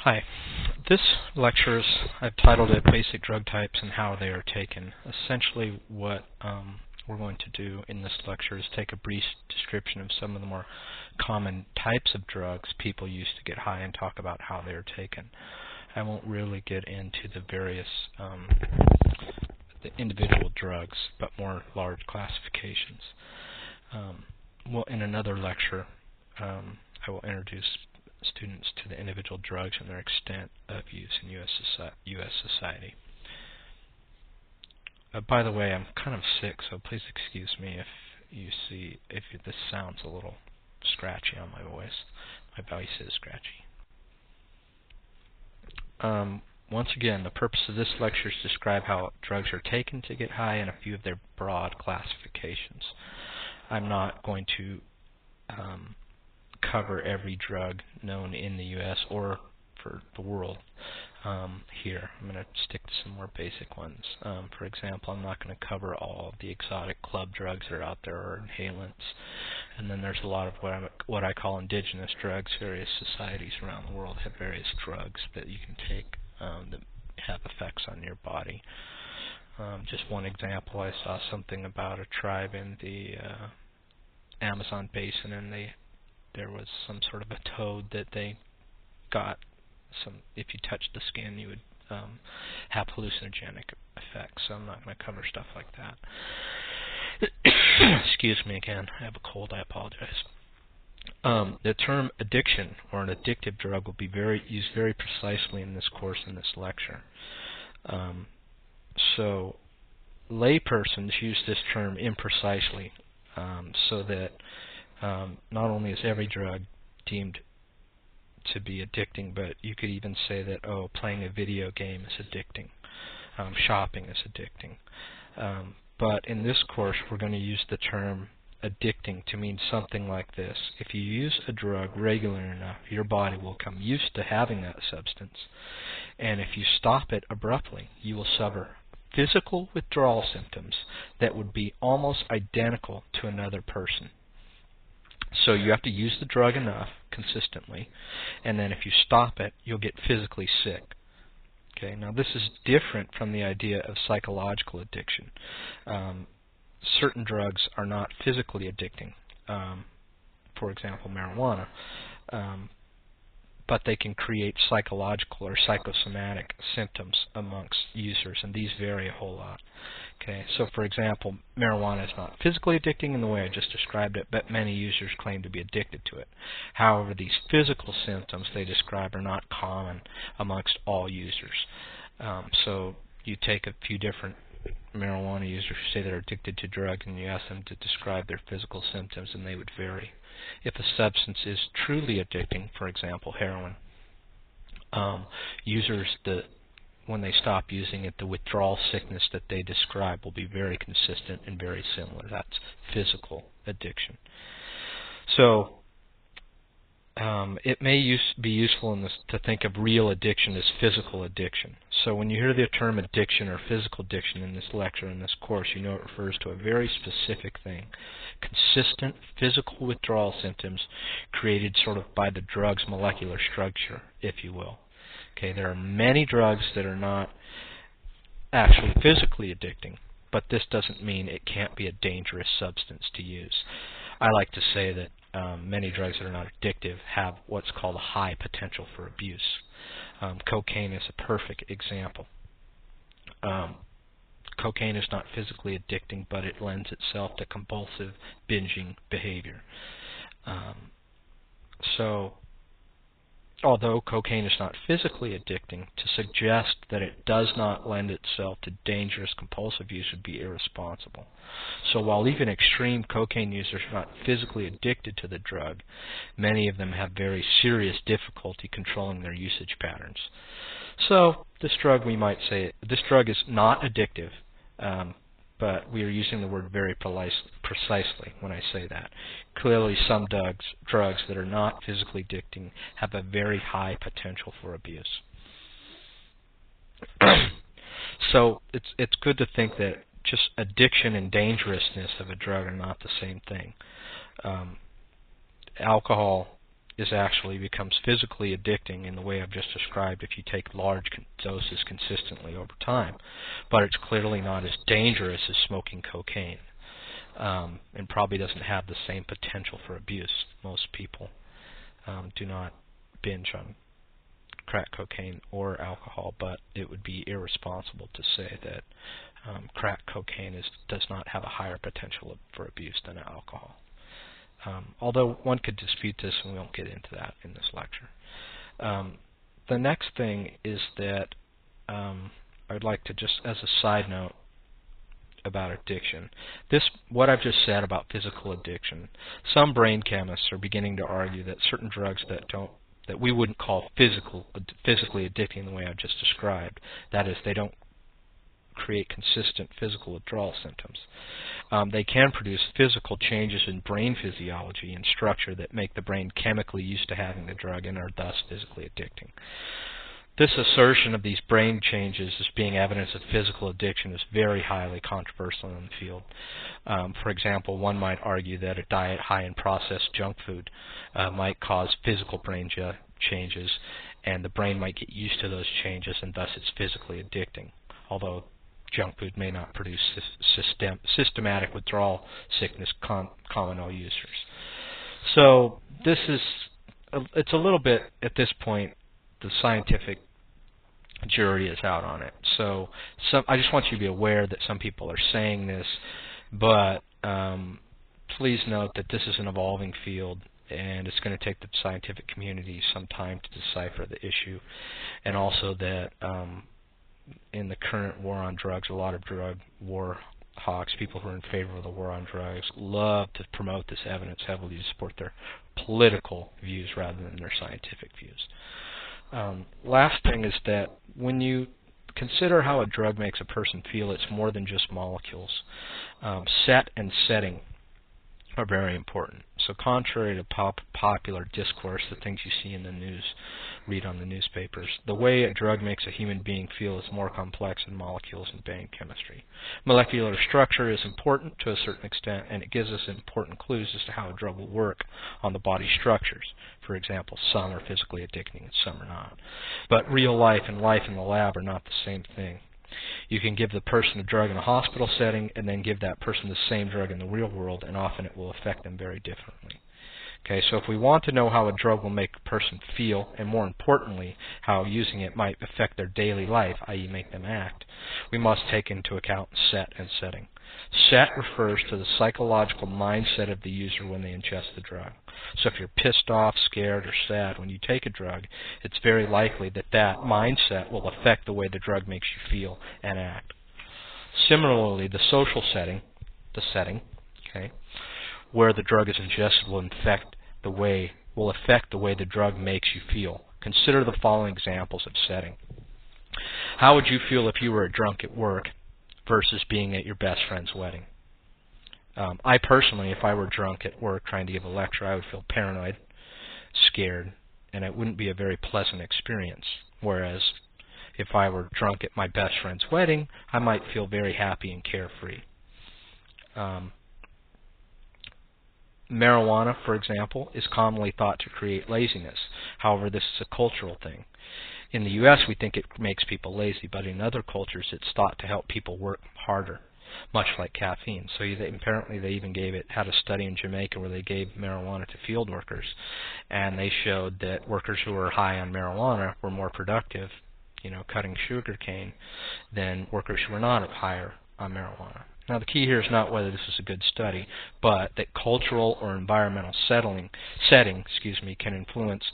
Hi. This lecture I've titled it Basic Drug Types and How They Are Taken. Essentially what we're going to do in this lecture is take a brief description of some of the more common types of drugs people use to get high and talk about how they are taken. I won't really get into the various the individual drugs, but more large classifications. Well, in another lecture, I will introduce students to the individual drugs and their extent of use in U.S. society. By the way, I'm kind of sick, so please excuse me if this sounds a little scratchy on my voice. My voice is scratchy. Once again, the purpose of this lecture is to describe how drugs are taken to get high and a few of their broad classifications. I'm not going to cover every drug known in the U.S. or for the world here. I'm going to stick to some more basic ones. For example, I'm not going to cover all of the exotic club drugs that are out there or inhalants. And then there's a lot of what I call indigenous drugs. Various societies around the world have various drugs that you can take that have effects on your body. Just one example, I saw something about a tribe in the Amazon basin, and there was some sort of a toad that they got. If you touched the skin, you would have hallucinogenic effects. So I'm not going to cover stuff like that. Excuse me again. I have a cold. I apologize. The term addiction or an addictive drug will be used very precisely in this course, in this lecture. So laypersons use this term imprecisely, so that not only is every drug deemed to be addicting, but you could even say that, oh, playing a video game is addicting, shopping is addicting. But in this course, we're going to use the term addicting to mean something like this. If you use a drug regularly enough, your body will become used to having that substance. And if you stop it abruptly, you will suffer physical withdrawal symptoms that would be almost identical to another person. So you have to use the drug enough consistently, and then if you stop it, you'll get physically sick. Okay, now this is different from the idea of psychological addiction. Certain drugs are not physically addicting, for example, marijuana, but they can create psychological or psychosomatic symptoms amongst users, and these vary a whole lot. Okay, so for example, marijuana is not physically addicting in the way I just described it, but many users claim to be addicted to it. However, these physical symptoms they describe are not common amongst all users. So you take a few different marijuana users who say they're addicted to drugs, and you ask them to describe their physical symptoms, and they would vary. If a substance is truly addicting, for example, heroin, users when they stop using it, the withdrawal sickness that they describe will be very consistent and very similar. That's physical addiction. So it may be useful in this to think of real addiction as physical addiction. So when you hear the term addiction or physical addiction in this lecture, in this course, you know it refers to a very specific thing. Consistent physical withdrawal symptoms created sort of by the drug's molecular structure, if you will. Okay, there are many drugs that are not actually physically addicting, but this doesn't mean it can't be a dangerous substance to use. I like to say that many drugs that are not addictive have what's called a high potential for abuse. Cocaine is a perfect example. Cocaine is not physically addicting, but it lends itself to compulsive binging behavior. So although cocaine is not physically addicting, to suggest that it does not lend itself to dangerous compulsive use would be irresponsible. So while even extreme cocaine users are not physically addicted to the drug, many of them have very serious difficulty controlling their usage patterns. So this drug, we might say, this drug is not addictive, but we are using the word very precisely when I say that. Clearly, some drugs that are not physically addicting have a very high potential for abuse. So it's good to think that just addiction and dangerousness of a drug are not the same thing. Alcohol is actually becomes physically addicting in the way I've just described if you take large doses consistently over time, but it's clearly not as dangerous as smoking cocaine, and probably doesn't have the same potential for abuse. Most people do not binge on crack cocaine or alcohol, but it would be irresponsible to say that crack cocaine does not have a higher potential for abuse than alcohol. Although one could dispute this, and we won't get into that in this lecture. The next thing is that I'd like to just, as a side note about addiction, what I've just said about physical addiction, some brain chemists are beginning to argue that certain drugs that we wouldn't call physically addicting the way I've just described, that is, they don't create consistent physical withdrawal symptoms. They can produce physical changes in brain physiology and structure that make the brain chemically used to having the drug and are thus physically addicting. This assertion of these brain changes as being evidence of physical addiction is very highly controversial in the field. For example, one might argue that a diet high in processed junk food might cause physical brain changes, and the brain might get used to those changes, and thus it's physically addicting, although junk food may not produce systematic withdrawal sickness common to all users. So it's a little bit, at this point, the scientific jury is out on it. So I just want you to be aware that some people are saying this, but please note that this is an evolving field, and it's going to take the scientific community some time to decipher the issue, and also that in the current war on drugs, a lot of drug war hawks, people who are in favor of the war on drugs, love to promote this evidence heavily to support their political views rather than their scientific views. Last thing is that when you consider how a drug makes a person feel, it's more than just molecules. Set and setting are very important. So contrary to popular discourse, the things you see in the news, read on the newspapers, the way a drug makes a human being feel is more complex than molecules and brain chemistry. Molecular structure is important to a certain extent, and it gives us important clues as to how a drug will work on the body structures. For example, some are physically addicting and some are not. But real life and life in the lab are not the same thing. You can give the person a drug in a hospital setting and then give that person the same drug in the real world, and often it will affect them very differently. Okay, so if we want to know how a drug will make a person feel, and more importantly, how using it might affect their daily life, i.e. make them act, we must take into account set and setting. Set refers to the psychological mindset of the user when they ingest the drug. So if you're pissed off, scared, or sad when you take a drug, it's very likely that that mindset will affect the way the drug makes you feel and act. Similarly, the social setting, okay, where the drug is ingested will affect the way the drug makes you feel. Consider the following examples of setting. How would you feel if you were a drunk at work versus being at your best friend's wedding? I personally, if I were drunk at work trying to give a lecture, I would feel paranoid, scared, and it wouldn't be a very pleasant experience. Whereas if I were drunk at my best friend's wedding, I might feel very happy and carefree. Marijuana, for example, is commonly thought to create laziness. However, this is a cultural thing. In the U.S., we think it makes people lazy, but in other cultures, it's thought to help people work harder, much like caffeine. So apparently they even had a study in Jamaica where they gave marijuana to field workers, and they showed that workers who were high on marijuana were more productive, cutting sugar cane, than workers who were not higher on marijuana. Now, the key here is not whether this is a good study, but that cultural or environmental setting can influence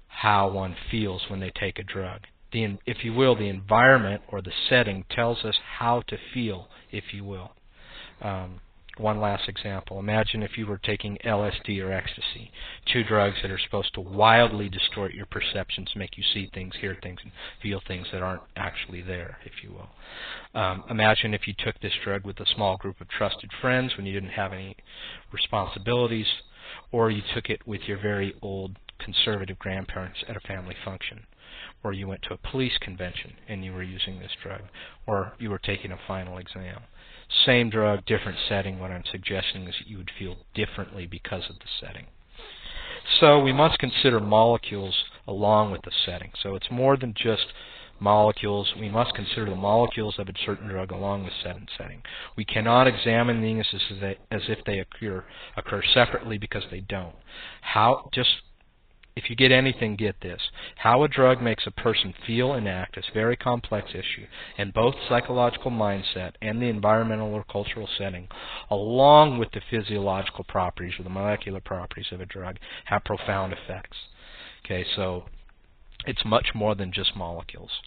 how one feels when they take a drug. If you will, the environment or the setting tells us how to feel, if you will. One last example. Imagine if you were taking LSD or ecstasy, two drugs that are supposed to wildly distort your perceptions, make you see things, hear things, and feel things that aren't actually there, if you will. Imagine if you took this drug with a small group of trusted friends when you didn't have any responsibilities, or you took it with your very old conservative grandparents at a family function, or you went to a police convention and you were using this drug, or you were taking a final exam. Same drug, different setting. What I'm suggesting is that you would feel differently because of the setting. So we must consider molecules along with the setting. So it's more than just molecules. We must consider the molecules of a certain drug along with setting. We cannot examine these as if they occur separately, because they don't. If you get anything, get this. How a drug makes a person feel and act is a very complex issue, and both psychological mindset and the environmental or cultural setting, along with the physiological properties or the molecular properties of a drug, have profound effects. Okay, so it's much more than just molecules.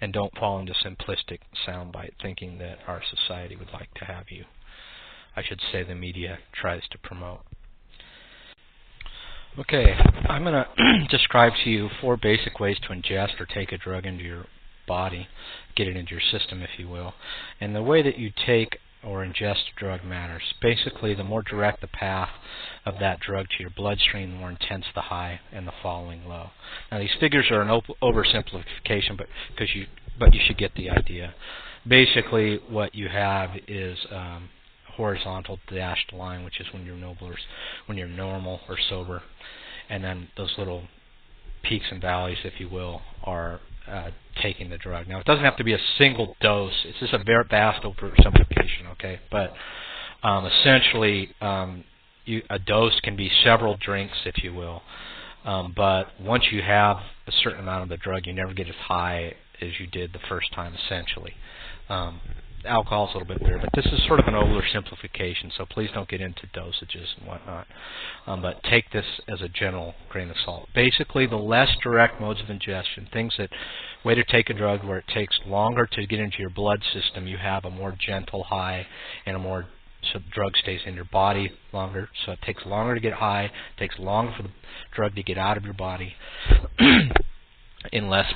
And don't fall into simplistic soundbite thinking that our society would like to have you. I should say the media tries to promote. Okay, I'm going to describe to you 4 basic ways to ingest or take a drug into your body, get it into your system, if you will. And the way that you take or ingest a drug matters. Basically, the more direct the path of that drug to your bloodstream, the more intense the high and the following low. Now, these figures are an oversimplification, but you should get the idea. Basically, what you have is horizontal dashed line, which is when you're normal or sober, and then those little peaks and valleys, if you will, are taking the drug. Now, it doesn't have to be a single dose. It's just a very vast oversimplification, okay? But essentially, a dose can be several drinks, if you will. But once you have a certain amount of the drug, you never get as high as you did the first time, essentially. Alcohol is a little bit better, but this is sort of an oversimplification, so please don't get into dosages and whatnot. But take this as a general grain of salt. Basically, the less direct modes of ingestion, way to take a drug where it takes longer to get into your blood system, you have a more gentle high and so the drug stays in your body longer, so it takes longer to get high, it takes longer for the drug to get out of your body. In less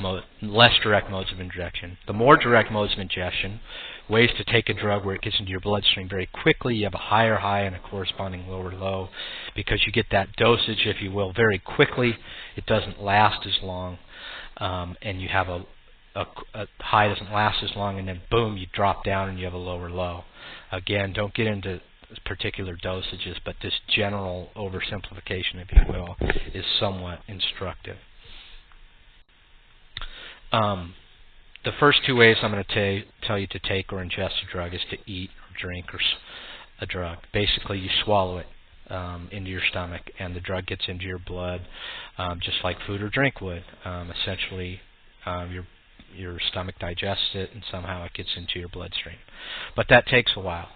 direct modes of injection. The more direct modes of ingestion, ways to take a drug where it gets into your bloodstream very quickly, you have a higher high and a corresponding lower low, because you get that dosage, if you will, very quickly. It doesn't last as long, and you have a high doesn't last as long, and then boom, you drop down and you have a lower low. Again, don't get into particular dosages, but this general oversimplification, if you will, is somewhat instructive. The first 2 ways I'm going to tell you to take or ingest a drug is to eat or drink a drug. Basically, you swallow it into your stomach, and the drug gets into your blood just like food or drink would. Essentially, your stomach digests it, and somehow it gets into your bloodstream. But that takes a while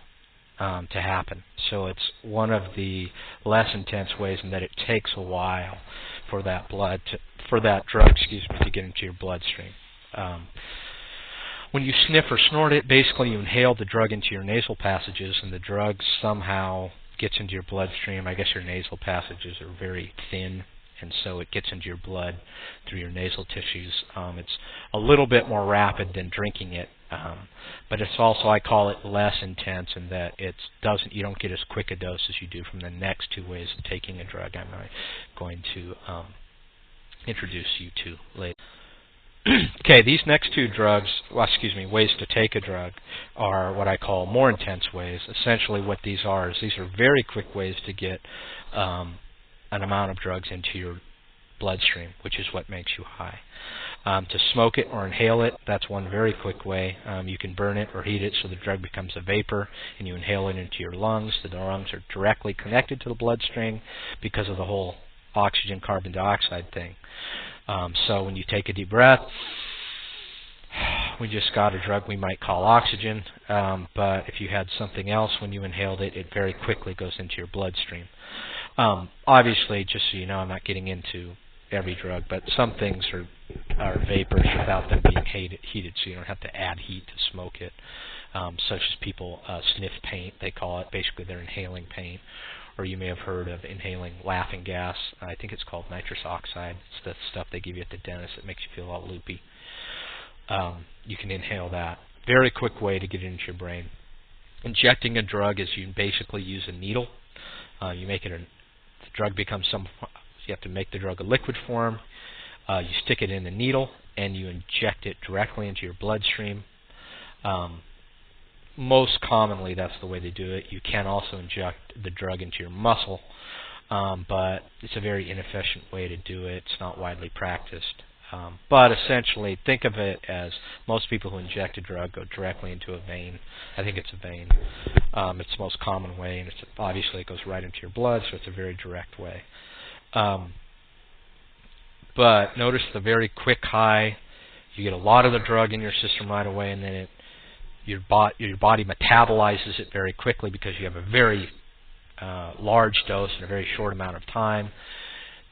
to happen. So it's one of the less intense ways in that it takes a while for that drug, to get into your bloodstream. When you sniff or snort it, basically you inhale the drug into your nasal passages, and the drug somehow gets into your bloodstream. I guess your nasal passages are very thin, and so it gets into your blood through your nasal tissues. It's a little bit more rapid than drinking it, but it's also, I call it less intense in that you don't get as quick a dose as you do from the next 2 ways of taking a drug I'm going to introduce you to later. Okay, these next 2 ways to take a drug are what I call more intense ways. Essentially what these are very quick ways to get an amount of drugs into your bloodstream, which is what makes you high. To smoke it or inhale it, that's one very quick way. You can burn it or heat it so the drug becomes a vapor, and you inhale it into your lungs. The lungs are directly connected to the bloodstream because of the whole oxygen carbon dioxide thing. So when you take a deep breath, we just got a drug we might call oxygen, but if you had something else when you inhaled it, it very quickly goes into your bloodstream. Obviously, just so you know, I'm not getting into every drug, but some things are vapors without them being heated, so you don't have to add heat to smoke it, such as people sniff paint, they call it. Basically, they're inhaling paint. Or you may have heard of inhaling laughing gas. I think it's called nitrous oxide. It's the stuff they give you at the dentist that makes you feel all loopy. You can inhale that. Very quick way to get it into your brain. Injecting a drug is you basically use a needle. You make it the drug becomes you have to make the drug a liquid form. You stick it in the needle and you inject it directly into your bloodstream. Most commonly, that's the way they do it. You can also inject the drug into your muscle, but it's a very inefficient way to do it. It's not widely practiced. But essentially, think of it as most people who inject a drug go directly into a vein. I think it's a vein. It's the most common way, and obviously it goes right into your blood, so it's a very direct way. But notice the very quick high. You get a lot of the drug in your system right away, and then your body metabolizes it very quickly because you have a very large dose in a very short amount of time.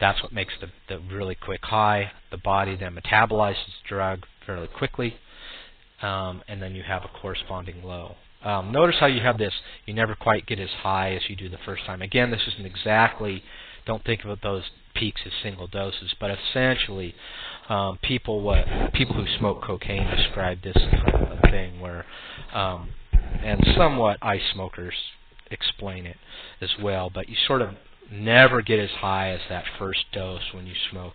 That's what makes the really quick high. The body then metabolizes the drug fairly quickly, and then you have a corresponding low. Notice how you have this. You never quite get as high as you do the first time. Again, this isn't exactly, don't think of those peaks as single doses, but essentially people who smoke cocaine describe this kind of a thing where, and somewhat ice smokers explain it as well, but you sort of never get as high as that first dose when you smoke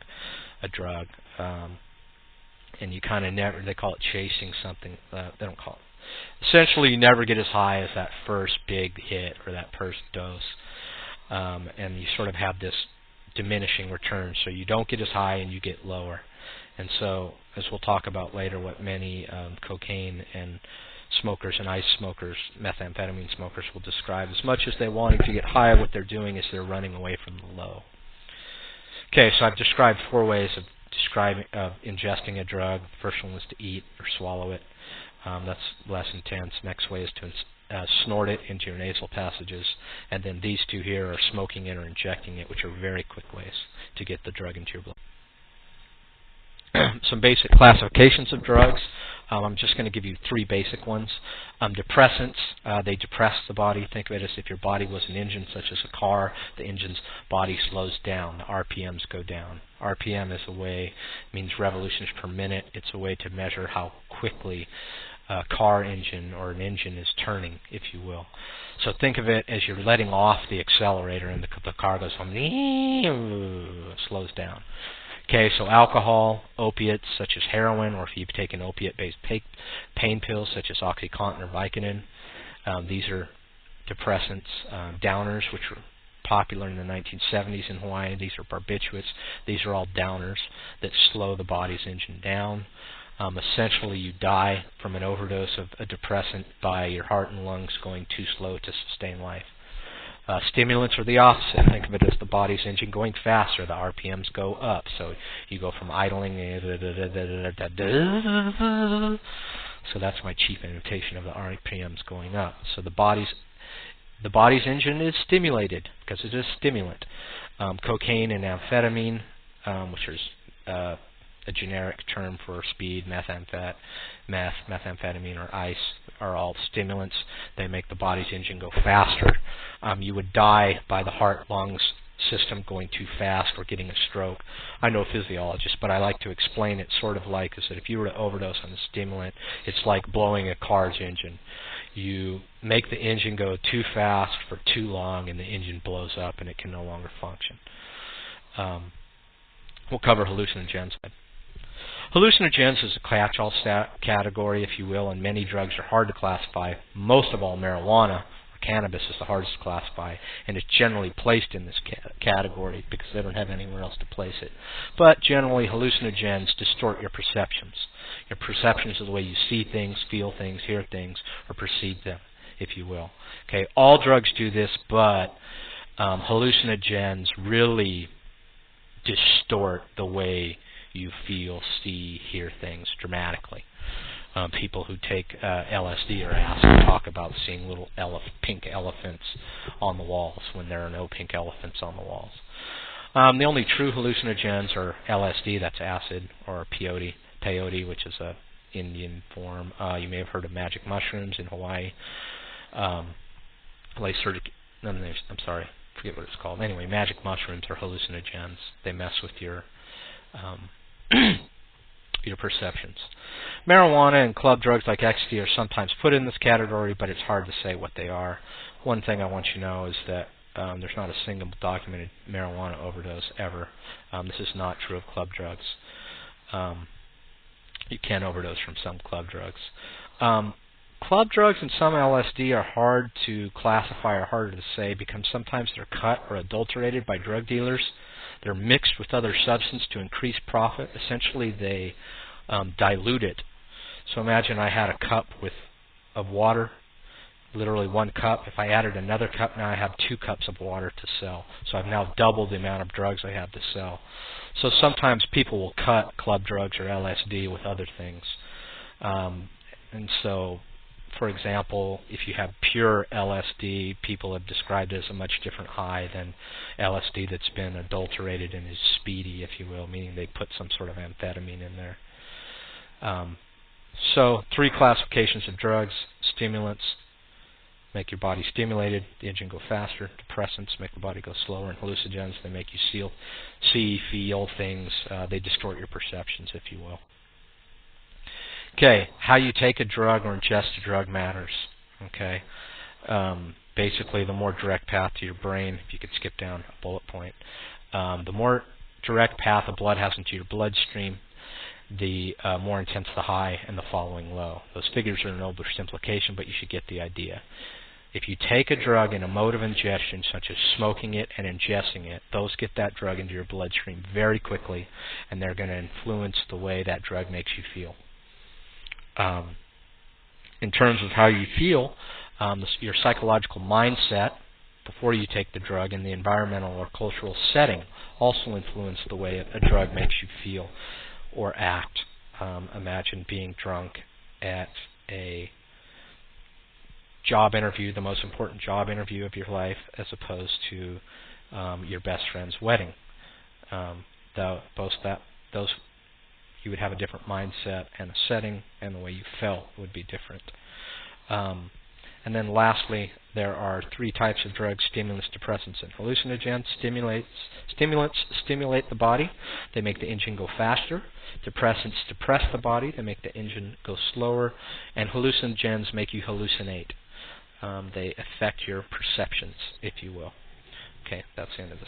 a drug, and you kind of never, they call it chasing something, they don't call it. Essentially, you never get as high as that first big hit or that first dose, and you sort of have this diminishing return, so you don't get as high and you get lower. And so, as we'll talk about later, what many cocaine and smokers and ice smokers, methamphetamine smokers, will describe, as much as they wanting to get high, what they're doing is they're running away from the low. Okay, so I've described 4 ways of ingesting a drug. The first one was to eat or swallow it. That's less intense. Next way is to snort it into your nasal passages. And then these 2 here are smoking it or injecting it, which are very quick ways to get the drug into your blood. Some basic classifications of drugs. I'm just going to give you 3 basic ones. Depressants, they depress the body. Think of it as if your body was an engine, such as a car. The engine's body slows down. The RPMs go down. RPM is a way, means revolutions per minute. It's a way to measure how quickly a car engine or an engine is turning, if you will. So think of it as you're letting off the accelerator and the car goes from slows down. Okay, so alcohol, opiates such as heroin, or if you've taken opiate-based pain pills such as OxyContin or Vicodin, these are depressants. Downers, which were popular in the 1970s in Hawaii, these are barbiturates. These are all downers that slow the body's engine down. Essentially, you die from an overdose of a depressant by your heart and lungs going too slow to sustain life. Stimulants are the opposite. Think of it as the body's engine going faster. The RPMs go up. So you go from idling. So that's my chief imitation of the RPMs going up. So the body's engine is stimulated because it is a stimulant. Cocaine and amphetamine, which is a generic term for speed, methamphetamine, or ice, are all stimulants. They make the body's engine go faster. You would die by the heart-lungs system going too fast or getting a stroke. I'm no physiologist, but I like to explain it sort of like is that if you were to overdose on a stimulant, it's like blowing a car's engine. You make the engine go too fast for too long, and the engine blows up, and it can no longer function. We'll cover hallucinogens. Hallucinogens is a catch-all category, if you will, and many drugs are hard to classify. Most of all, marijuana or cannabis is the hardest to classify, and it's generally placed in this category because they don't have anywhere else to place it. But generally, hallucinogens distort your perceptions. Your perceptions of the way you see things, feel things, hear things, or perceive them, if you will. Okay, all drugs do this, but hallucinogens really distort the way you feel, see, hear things dramatically. People who take LSD are asked to talk about seeing little pink elephants on the walls when there are no pink elephants on the walls. The only true hallucinogens are LSD, that's acid, or peyote, which is a Indian form. You may have heard of magic mushrooms in Hawaii. I'm sorry, forget what it's called. Anyway, magic mushrooms are hallucinogens. They mess with your your perceptions. Marijuana and club drugs like ecstasy are sometimes put in this category, but it's hard to say what they are. One thing I want you to know is that there's not a single documented marijuana overdose ever. This is not true of club drugs. You can overdose from some club drugs. Club drugs and some LSD are hard to classify or harder to say because sometimes they're cut or adulterated by drug dealers. They're mixed with other substances to increase profit. Essentially, they dilute it. So imagine I had a cup of water, literally 1 cup. If I added another cup, now I have 2 cups of water to sell. So I've now doubled the amount of drugs I have to sell. So sometimes people will cut club drugs or LSD with other things. And so, for example, if you have pure LSD, people have described it as a much different high than LSD that's been adulterated and is speedy, if you will, meaning they put some sort of amphetamine in there. So 3 classifications of drugs: stimulants make your body stimulated, the engine go faster; depressants make the body go slower; and hallucinogens, they make you see, feel things. They distort your perceptions, if you will. Okay, how you take a drug or ingest a drug matters. Okay, basically the more direct path to your brain, if you could skip down a bullet point, the more direct path the blood has into your bloodstream, the more intense the high and the following low. Those figures are an oversimplification, but you should get the idea. If you take a drug in a mode of ingestion, such as smoking it and ingesting it, those get that drug into your bloodstream very quickly, and they're going to influence the way that drug makes you feel. In terms of how you feel, your psychological mindset before you take the drug and the environmental or cultural setting also influence the way a drug makes you feel or act. Imagine being drunk at a job interview, the most important job interview of your life, as opposed to your best friend's wedding. Those you would have a different mindset, and the setting and the way you felt would be different. And then lastly, there are 3 types of drugs: stimulants, depressants, and hallucinogens. Stimulants stimulate the body. They make the engine go faster. Depressants depress the body. They make the engine go slower. And hallucinogens make you hallucinate. They affect your perceptions, if you will. Okay, that's the end of this.